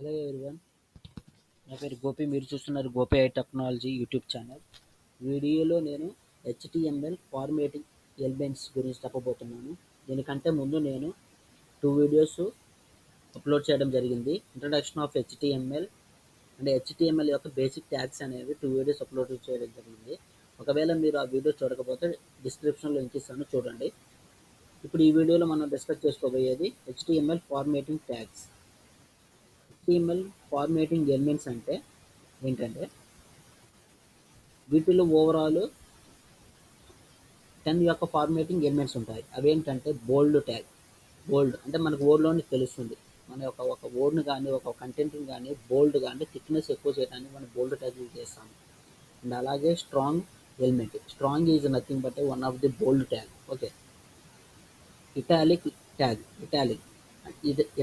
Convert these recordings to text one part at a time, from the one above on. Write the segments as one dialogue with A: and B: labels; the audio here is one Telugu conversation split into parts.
A: హలో ఎవ్రీవన్, నా పేరు గోపి. మీరు చూస్తున్నారు Gopi I technology YouTube channel. వీడియోలో నేను HTML ఫార్మేటింగ్ ఎలిమెంట్స్ గురించి చెప్పబోతున్నాను. దీనికంటే ముందు నేను 2 వీడియోస్ అప్లోడ్ చేయడం జరిగింది. Introduction of HTML and HTML యొక్క బేసిక్ ట్యాగ్స్ అనేవి 2 వీడియోస్ అప్లోడ్ చేయడం జరిగింది. ఒకవేళ మీరు ఆ వీడియో చూడకపోతే డిస్క్రిప్షన్లో లింక్ ఇస్తాను, చూడండి. ఇప్పుడు ఈ వీడియోలో మనం డిస్కస్ చేసుకోబోయేది HTML formatting tags. HTML formatting elements అంటే ఏంటంటే, వీటిలో ఓవరాల్ 10 యొక్క ఫార్మేటింగ్ ఎలిమెంట్స్ ఉంటాయి. అవేంటంటే బోల్డ్ ట్యాగ్. బోల్డ్ అంటే మనకు వర్డ్లోనే తెలుస్తుంది. మన యొక్క ఒక వర్డ్ని కానీ ఒక కంటెంట్ని కానీ బోల్డ్ కానీ థిక్నెస్ ఎక్కువ చేయడానికి మనం బోల్డ్ ట్యాగ్ యూజ్ చేస్తాము. అండ్ అలాగే strong element. Strong is nothing but one of the bold tag. Okay. Italic tag.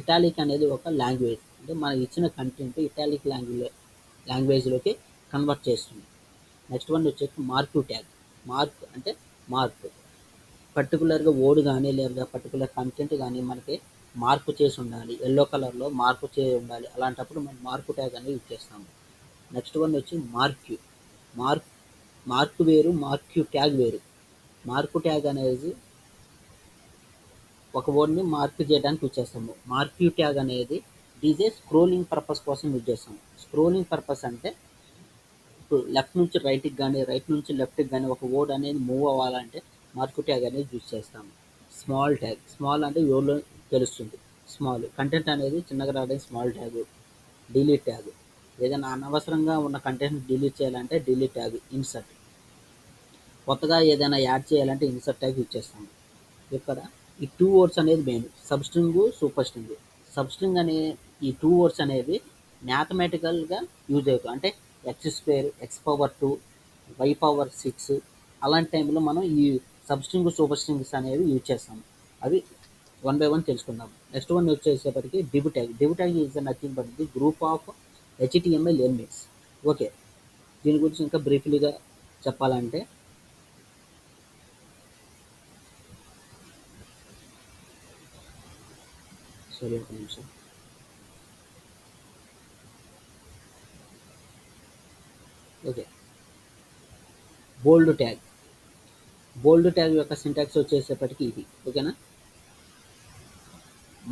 A: Italic అనేది ఒక లాంగ్వేజ్. అంటే మనం ఇచ్చిన కంటెంట్ ఇటాలిక్ లాంగ్వేజ్లోకి కన్వర్ట్ చేస్తుంది. నెక్స్ట్ వన్ వచ్చేసి మార్క్యూ ట్యాగ్. మార్క్ అంటే మార్క్. పర్టికులర్గా వర్డ్ కానీ లేదా పర్టికులర్ కంటెంట్ కానీ మనకి మార్పు చేసి ఉండాలి, ఎల్లో కలర్లో మార్పు చేసి ఉండాలి. అలాంటప్పుడు మనం మార్కు ట్యాగ్ అనేది యూజ్ చేస్తాము. నెక్స్ట్ వన్ వచ్చి మార్క్యూ. మార్క్ వేరు, మార్క్యూ ట్యాగ్ వేరు. మార్కు ట్యాగ్ అనేది ఒక వర్డ్ని మార్క్ చేయడానికి యూజ్ చేస్తాము. మార్క్యూ ట్యాగ్ అనేది ఈజ్ ఏ స్క్రోలింగ్ పర్పస్ కోసం యూజ్ చేస్తాము. స్క్రోలింగ్ పర్పస్ అంటే ఇప్పుడు లెఫ్ట్ నుంచి రైట్కి కానీ రైట్ నుంచి లెఫ్ట్కి కానీ ఒక వర్డ్ అనేది మూవ్ అవ్వాలంటే మార్క్యూ ట్యాగ్ అనేది యూజ్ చేస్తాము. Small tag. స్మాల్ అంటే ఎవరిలో తెలుస్తుంది. స్మాల్ కంటెంట్ అనేది చిన్నగా రావడానికి స్మాల్ ట్యాగ్. Delete tag. ఏదైనా అనవసరంగా ఉన్న కంటెంట్ డిలీట్ చేయాలంటే డిలీట్ ట్యాగ్. ఇన్సర్ట్. కొత్తగా ఏదైనా యాడ్ చేయాలంటే ఇన్సర్ట్ ట్యాగ్ యూజ్ చేస్తాము. ఇక్కడ ఈ 2 వర్డ్స్ అనేది main. Substring, super string. Substring అనే ఈ 2 వర్డ్స్ అనేవి మ్యాథమెటికల్గా యూజ్ అవుతాయి. అంటే x², x⁴, y⁴ అలాంటి టైంలో మనం ఈ సబ్స్ట్రింగ్, సూపర్ స్ట్రింగ్స్ అనేవి యూజ్ చేస్తాము. అవి 1 by 1 తెలుసుకుందాం. నెక్స్ట్ వన్ వచ్చేసేపటికి div tag. Div tag is nothing but the group of HTML elements. Okay. దీని గురించి ఇంకా బ్రీఫ్లీగా చెప్పాలంటే, సరే ఒక నిమిషం. Okay. Bold tag. Bold tag యొక్క సింటాక్స్ వచ్చేసేపటికి ఇది. ఓకేనా.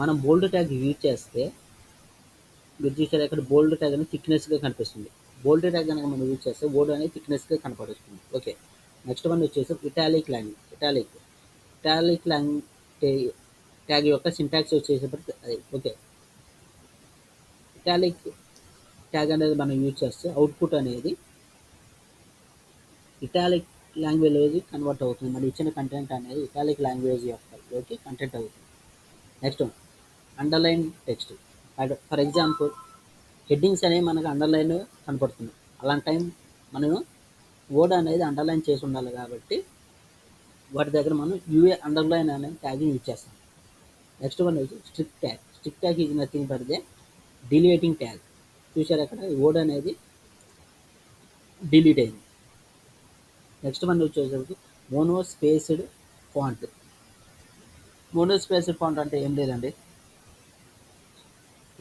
A: మనం బోల్డ్ ట్యాగ్ యూజ్ చేస్తే మీరు చూసారు ఇక్కడ బోల్డ్ ట్యాగ్ అనేది థిక్నెస్గా కనిపిస్తుంది. బోల్డ్ ట్యాగ్ కనుక మనం యూజ్ చేస్తే వర్డ్ అనేది థిక్నెస్గా కనపడుతుంది. ఓకే. నెక్స్ట్ వన్ వచ్చేసి ఇటాలిక్ ట్యాగ్ యొక్క సింటాక్స్ వచ్చేసేపటికి అది. ఓకే. ఇటాలిక్ ట్యాగ్ అనేది మనం యూజ్ చేస్తే అవుట్పుట్ అనేది ఇటాలిక్ లాంగ్వేజ్ కన్వర్ట్ అవుతుంది. మనం ఇచ్చిన కంటెంట్ అనేది ఇటాలిక్ లాంగ్వేజ్ యొక్కలోకి కంటెంట్ అవుతుంది. Next underline text. For example headings అనేవి మనకు అండర్లైన్ కనపడుతుంది. అలాంటి టైం మనం వర్డ్ అనేది అండర్లైన్ చేసి ఉండాలి కాబట్టి వాటి దగ్గర మనం యూఏ అండర్లైన్ అనే ట్యాగ్ యూజ్ చేస్తాం. నెక్స్ట్ వన్ వచ్చి streak tag. Streak tag is nothing but they deleting tag. చూసారు అక్కడ వర్డ్ అనేది డిలీట్ అయింది. నెక్స్ట్ వన్ వచ్చేసరికి మోనోస్పేస్డ్ ఫాంట్. మోనోస్పేస్డ్ ఫాంట్ అంటే ఏం లేదండి,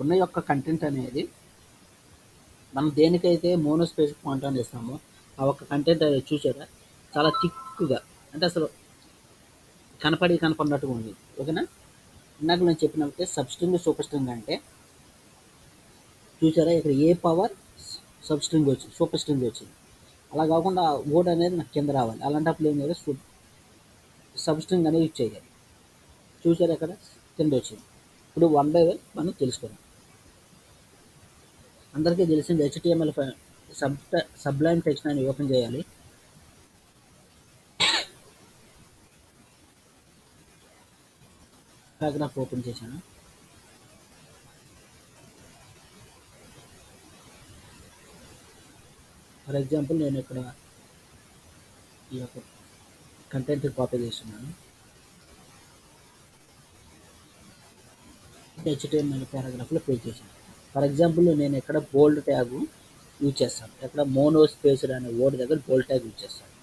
A: ఉన్న యొక్క కంటెంట్ అనేది మనం దేనికైతే మోనోస్పేస్డ్ ఫాంట్ అని ఇస్తామో ఆ ఒక్క కంటెంట్ అనేది చూసారా చాలా థిక్గా, అంటే అసలు కనపడినట్టుగా ఉంది. ఓకేనా. ఇందాక నేను చెప్పినట్టే సబ్స్ట్రింగ్, సూపర్ స్ట్రింగ్ అంటే చూసారా ఇక్కడ ఏ పవర్ సబ్స్ట్రింగ్ వచ్చింది, సూపర్ స్ట్రింగ్ వచ్చింది. అలా కాకుండా వర్డ్ అనేది నాకు కింద రావాలి. అలాంటప్పుడు ఏం చేయాలి, సబ్స్ట్రింగ్ అనేది యూజ్ చేయాలి. చూసారా ఇక్కడ కింద వచ్చింది. ఇప్పుడు 1 by 1 మనం తెలుసుకున్నాం. అందరికీ తెలిసింది HTML సబ్లైమ్ టెక్స్ట్ అని ఓపెన్ చేయాలి. పారాగ్రాఫ్ ఓపెన్ చేశాను. ఫర్ ఎగ్జాంపుల్ నేను ఇక్కడ ఈ యొక్క కంటెంట్ కాపీ చేస్తున్నాను. HTML పారాగ్రాఫ్లో పేజ్ చేశాను. ఫర్ ఎగ్జాంపుల్ నేను ఇక్కడ బోల్డ్ ట్యాగ్ యూజ్ చేస్తాను. ఇక్కడ మోనోస్పేస్డ్ అనే వర్డ్ దగ్గర బోల్డ్ ట్యాగ్ యూజ్ చేస్తాను.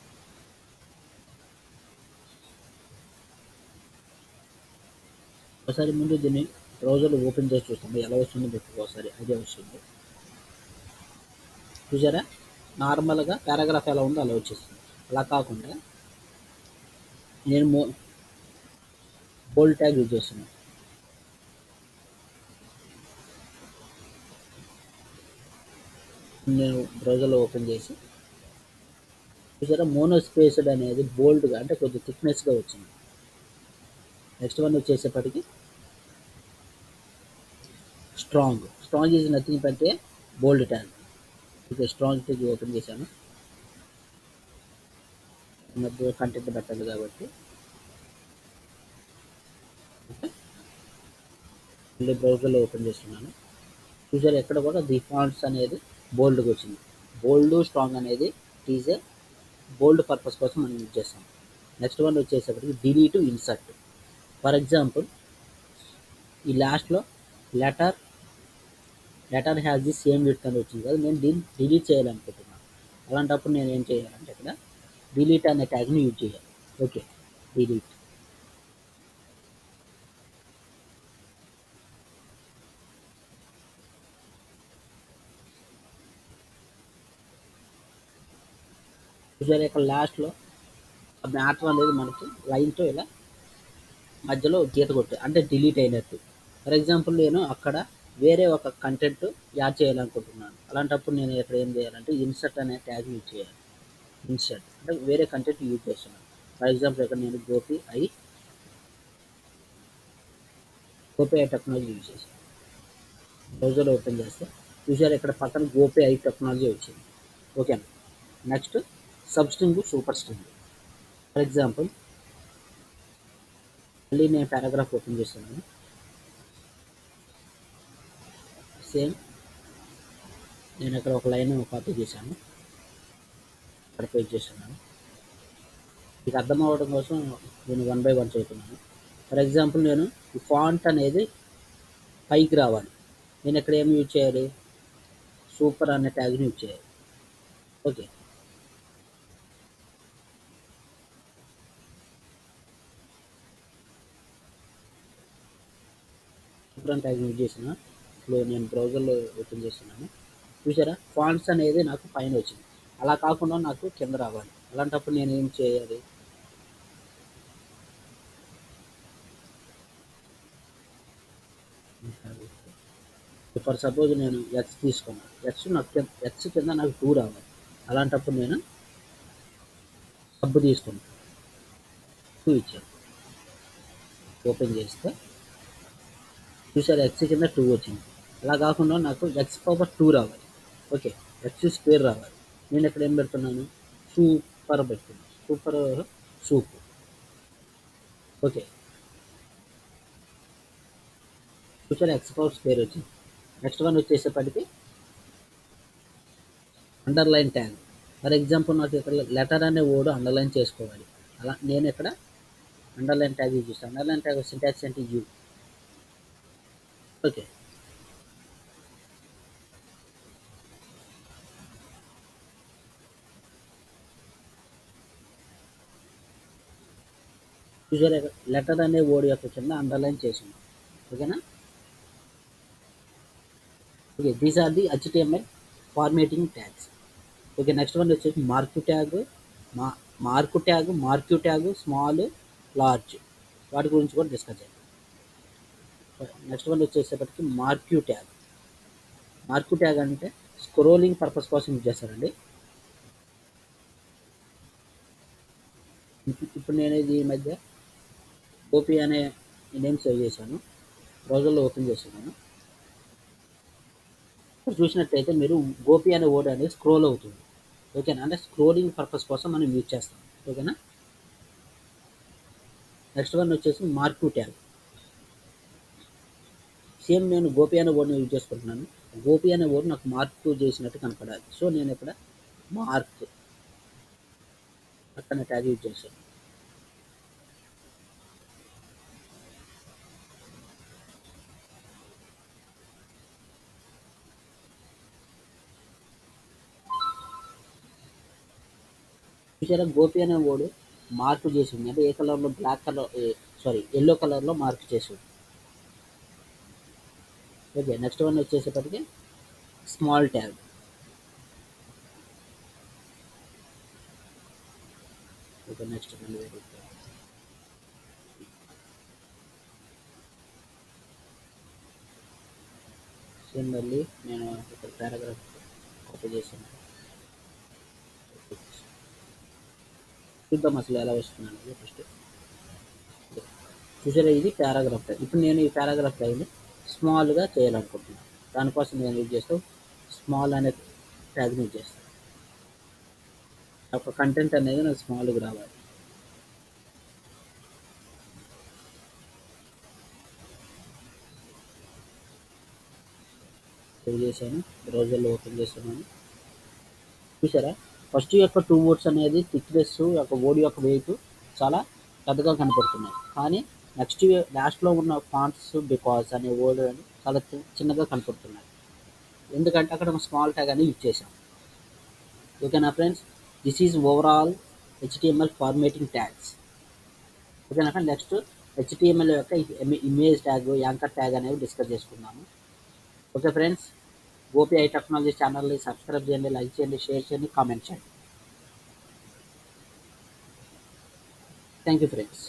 A: ఒకసారి ముందు దీన్ని బ్రౌజర్లో ఓపెన్ చేసి చూస్తాము ఎలా వస్తుందో మీకు ఒకసారి ఐడియా వస్తుంది. చూసారా, నార్మల్గా పారాగ్రాఫ్ ఎలా ఉందో అలా వచ్చేస్తుంది. అలా కాకుండా నేను బోల్డ్ ట్యాగ్ యూజ్ చేస్తున్నాను. నేను బ్రౌజర్లో ఓపెన్ చేసి చూసారా, మోనో స్పేస్డ్ అనేది బోల్డ్గా అంటే కొంచెం థిక్నెస్గా వచ్చింది. నెక్స్ట్ వన్ వచ్చేసేపటికి strong is nothing but a bold tag. Okay, strong tag open చేశాను. మధ్య కంటెంట్ పెట్టాలి కాబట్టి మళ్ళీ బ్రౌజర్లో ఓపెన్ చేస్తున్నాను. చూసారు, ఎక్కడ కూడా ది ఫాంట్స్ అనేది బోల్డ్గా వచ్చింది. బోల్డ్ స్ట్రాంగ్ అనేది ఈజ్ బోల్డ్ పర్పస్ కోసం మనం యూజ్ చేస్తాం. నెక్స్ట్ వన్ వచ్చేసరికి డిలీట్ ఇన్సర్ట్. ఫర్ ఎగ్జాంపుల్ ఈ లాస్ట్లో letter has the same width అని వచ్చింది కదా, నేను దీన్ని డిలీట్ చేయాలనుకుంటున్నాను. అలాంటప్పుడు నేను ఏం చేయాలంటే ఇక్కడ డిలీట్ అనే ట్యాగ్ని యూజ్ చేయాలి. Okay, delete. చూసారు, ఇక్కడ లాస్ట్లో ఆ మ్యాటర్ అనేది మనకి లైన్తో ఇలా మధ్యలో గీత కొట్టే అంటే డిలీట్ అయినట్టు. ఫర్ ఎగ్జాంపుల్ నేను అక్కడ వేరే ఒక కంటెంట్ యాడ్ చేయాలనుకుంటున్నాను. అలాంటప్పుడు నేను ఇక్కడ ఏం చేయాలంటే ఇన్సర్ట్ అనే ట్యాగ్ యూజ్ చేయాలి. ఇన్సర్ట్ అంటే వేరే కంటెంట్ యూజ్ చేస్తున్నాను. ఫర్ ఎగ్జాంపుల్ ఇక్కడ నేను గోపి ఐ టెక్నాలజీ యూజ్ చేశాను. బ్రౌజర్ ఓపెన్ చేస్తే చూసారు, ఇక్కడ పక్కన గోపి ఐ టెక్నాలజీ వచ్చింది. ఓకేనా. Next substring super string. For example మళ్ళీ నేను పారాగ్రాఫ్ ఓపెన్ చేస్తున్నాను. సేమ్ నేను ఇక్కడ ఒక లైన్ కాపీ చేశాను, ఇక్కడ పేస్ట్ చేస్తున్నాను. మీకు అర్థం అవ్వడం కోసం నేను 1 by 1 చదువుతున్నాను. ఫర్ ఎగ్జాంపుల్ నేను ఈ ఫాంట్ అనేది పైకి రావాలి, నేను ఇక్కడ ఏమి యూజ్ చేయాలి, సూపర్ అనే ట్యాగ్ని యూజ్ చేయాలి. ఓకే, సూపర్ అనే ట్యాగ్ని యూజ్ చేసిన. ఇప్పుడు నేను బ్రౌజర్లో ఓపెన్ చేస్తున్నాను. చూసారా, ఫాంట్స్ అనేది నాకు పైన వచ్చింది. అలా కాకుండా నాకు కింద రావాలి. అలాంటప్పుడు నేను ఏం చేయాలి, ఫర్ సపోజ్ నేను ఎక్స్ తీసుకున్నాను. ఎక్స్ కింద నాకు 2 రావాలి. అలాంటప్పుడు నేను సబ్ తీసుకున్నాను, 2 ఇచ్చాను. ఓపెన్ చేస్తే చూసారు, ఎక్స్ కింద 2 వచ్చింది. అలా కాకుండా నాకు ఎక్స్ పవర్ 2 రావాలి. ఓకే, ఎక్స్ స్క్వేర్ రావాలి. నేను ఇక్కడ ఏం పెడుతున్నాను, సూపర్ పెడుతున్నాను. Super sup. ఓకే, చూసారు, ఎక్స్ పవర్ స్క్వేర్ వచ్చింది. నెక్స్ట్ వన్ వచ్చేసేపటికి అండర్లైన్ ట్యాగ్. ఫర్ ఎగ్జాంపుల్ నాకు ఇక్కడ లెటర్ అనే వర్డ్ అండర్లైన్ చేసుకోవాలి. అలా నేను ఇక్కడ అండర్లైన్ ట్యాగ్ యూజ్ చేస్తాను. అండర్లైన్ ట్యాగ్ సింటాక్స్ అంటే యూ. ఓకే, చూసారు, లెటర్ అనే వర్డ్ యొక్క కింద అండర్లైన్ చేసింది. ఓకేనా. Okay, these are the HTML formatting tags. Okay, next one వచ్చేసి మార్క్యూ ట్యాగ్, స్మాల్, లార్జ్, వాటి గురించి కూడా డిస్కస్ చేద్దాం. నెక్స్ట్ వన్ వచ్చేసేపటికి మార్క్యూ ట్యాగ్ అంటే స్క్రోలింగ్ పర్పస్ కోసం యూజ్ చేస్తారండి. ఇప్పుడు నేను ఇది ఈ మధ్య గోపి అనే నేమ్ సేవ్ చేశాను, బ్రౌజర్లో ఓపెన్ చేస్తున్నాను. ఇప్పుడు చూసినట్టయితే మీరు గోపి అనే వర్డ్ అనేది స్క్రోల్ అవుతుంది. ఓకేనా, అంటే స్క్రోలింగ్ పర్పస్ కోసం మనం యూజ్ చేస్తాం. ఓకేనా. నెక్స్ట్ వన్ వచ్చేసి మార్క్యూ ట్యాగ్. సేమ్ నేను గోపి అనే వర్డ్ని యూజ్ చేసుకుంటున్నాను. గోపి అనే వర్డ్ నాకు మార్క్ చేసినట్టు కనపడాలి. సో నేను ఇక్కడ మార్క్ అనే ట్యాగ్ యూజ్ చేశాను. చూసారా, గోపి అనే వర్డ్ మార్క్ చేసింది అంటే ఏ కలర్లో, ఎల్లో కలర్లో మార్క్ చేసింది. ఓకే, నెక్స్ట్ వన్ వచ్చేసేపటికి స్మాల్ ట్యాగ్. ఓకే, నెక్స్ట్ మళ్ళీ సేమ్ మళ్ళీ నేను ఇక్కడ పారాగ్రాఫ్ కాపీ చేశాను. చూద్దాం అసలు ఎలా వస్తున్నాను ఫస్ట్. చూసారా, ఇది పారాగ్రాఫ్ టైప్. ఇప్పుడు నేను ఈ పారాగ్రాఫ్ టైప్ని స్మాల్గా చేయాలనుకుంటున్నాను. దానికోసం నేను యూజ్ చేస్తాను స్మాల్ అనే ట్యాగ్ని యూజ్ చేస్తాను. ఒక కంటెంట్ అనేది నాకు స్మాల్గా రావాలి. సేవ్ చేశాను, బ్రౌజర్లో ఓపెన్ చేస్తున్నాను. చూసారా, ఫస్ట్ యొక్క 2 వర్డ్స్ అనేది థిక్నెస్ యొక్క వర్డ్ యొక్క వెయిట్ చాలా పెద్దగా కనపడుతున్నాయి. కానీ నెక్స్ట్ లాస్ట్లో ఉన్న ఫాంట్స్ బికాస్ అనే వర్డ్ అని చాలా చిన్నగా కనపడుతున్నాయి. ఎందుకంటే అక్కడ మనం స్మాల్ ట్యాగ్ అని యూజ్ చేసాం. ఓకేనా friends, this is overall HTML formatting tags. ఓకేనా, నెక్స్ట్ HTML యొక్క ఇమేజ్ ట్యాగ్, యాంకర్ ట్యాగ్ అనేవి డిస్కస్ చేసుకున్నాము. Okay friends, Gopi I technology ఛానల్ని సబ్స్క్రైబ్ చేయండి, లైక్ చేయండి, షేర్ చేయండి, కామెంట్ చేయండి. Thank you friends.